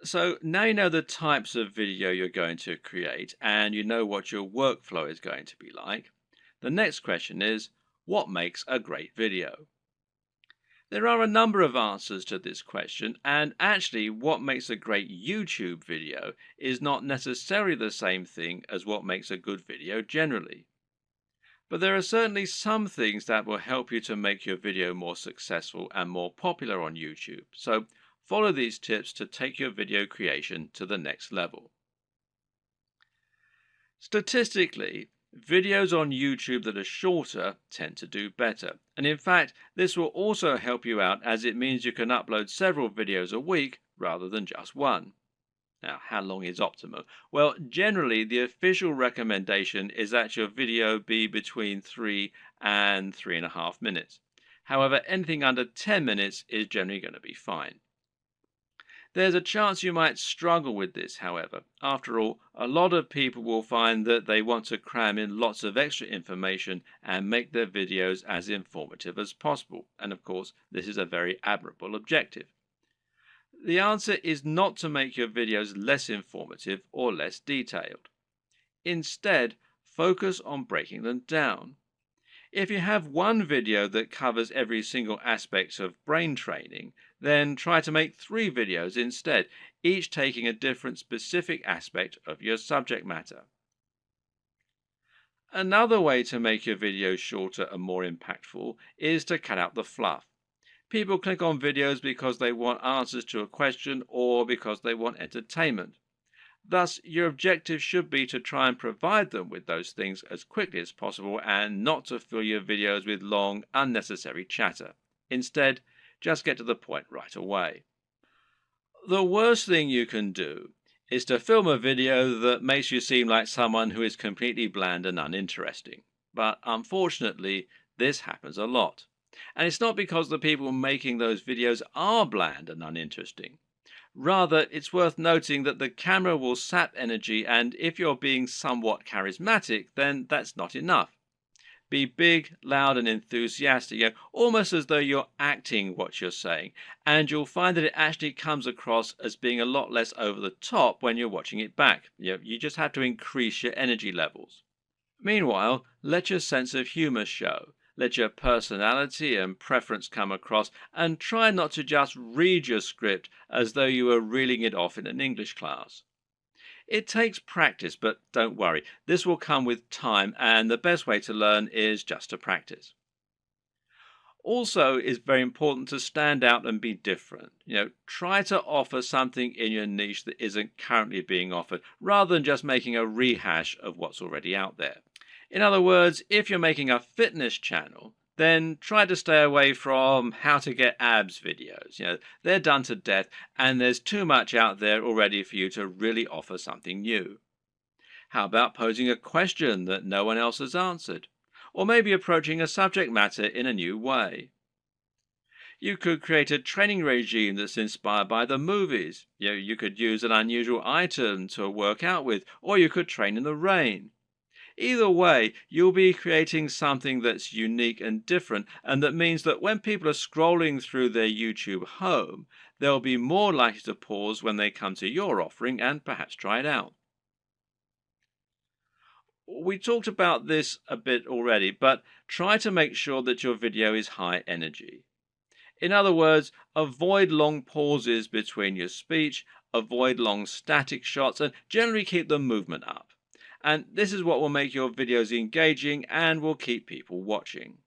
So now you know the types of video you're going to create and you know what your workflow is going to be like. The next question is, what makes a great video? There are a number of answers to this question, and actually, what makes a great YouTube video is not necessarily the same thing as what makes a good video generally. But there are certainly some things that will help you to make your video more successful and more popular on YouTube. So follow these tips to take your video creation to the next level. Statistically, videos on YouTube that are shorter tend to do better. And in fact, this will also help you out as it means you can upload several videos a week rather than just one. Now, how long is optimal? Well, generally, the official recommendation is that your video be between 3 and 3.5 minutes. However, anything under 10 minutes is generally going to be fine. There's a chance you might struggle with this, however. After all, a lot of people will find that they want to cram in lots of extra information and make their videos as informative as possible. And of course, this is a very admirable objective. The answer is not to make your videos less informative or less detailed. Instead, focus on breaking them down. If you have one video that covers every single aspect of brain training, then try to make 3 videos instead, each taking a different specific aspect of your subject matter. Another way to make your videos shorter and more impactful is to cut out the fluff. People click on videos because they want answers to a question or because they want entertainment. Thus, your objective should be to try and provide them with those things as quickly as possible and not to fill your videos with long, unnecessary chatter. Instead, just get to the point right away. The worst thing you can do is to film a video that makes you seem like someone who is completely bland and uninteresting. But unfortunately, this happens a lot. And it's not because the people making those videos are bland and uninteresting. Rather, it's worth noting that the camera will sap energy, and if you're being somewhat charismatic, then that's not enough. Be big, loud, and enthusiastic, almost as though you're acting what you're saying, and you'll find that it actually comes across as being a lot less over the top when you're watching it back. You just have to increase your energy levels. Meanwhile, let your sense of humor show. Let your personality and preference come across, and try not to just read your script as though you were reeling it off in an English class. It takes practice, but don't worry, this will come with time, and the best way to learn is just to practice. Also, it's very important to stand out and be different. Try to offer something in your niche that isn't currently being offered, rather than just making a rehash of what's already out there. In other words, if you're making a fitness channel, then try to stay away from how to get abs videos. They're done to death, and there's too much out there already for you to really offer something new. How about posing a question that no one else has answered? Or maybe approaching a subject matter in a new way? You could create a training regime that's inspired by the movies. You could use an unusual item to work out with, or you could train in the rain. Either way, you'll be creating something that's unique and different, and that means that when people are scrolling through their YouTube home, they'll be more likely to pause when they come to your offering and perhaps try it out. We talked about this a bit already, but try to make sure that your video is high energy. In other words, avoid long pauses between your speech, avoid long static shots, and generally keep the movement up. And this is what will make your videos engaging and will keep people watching.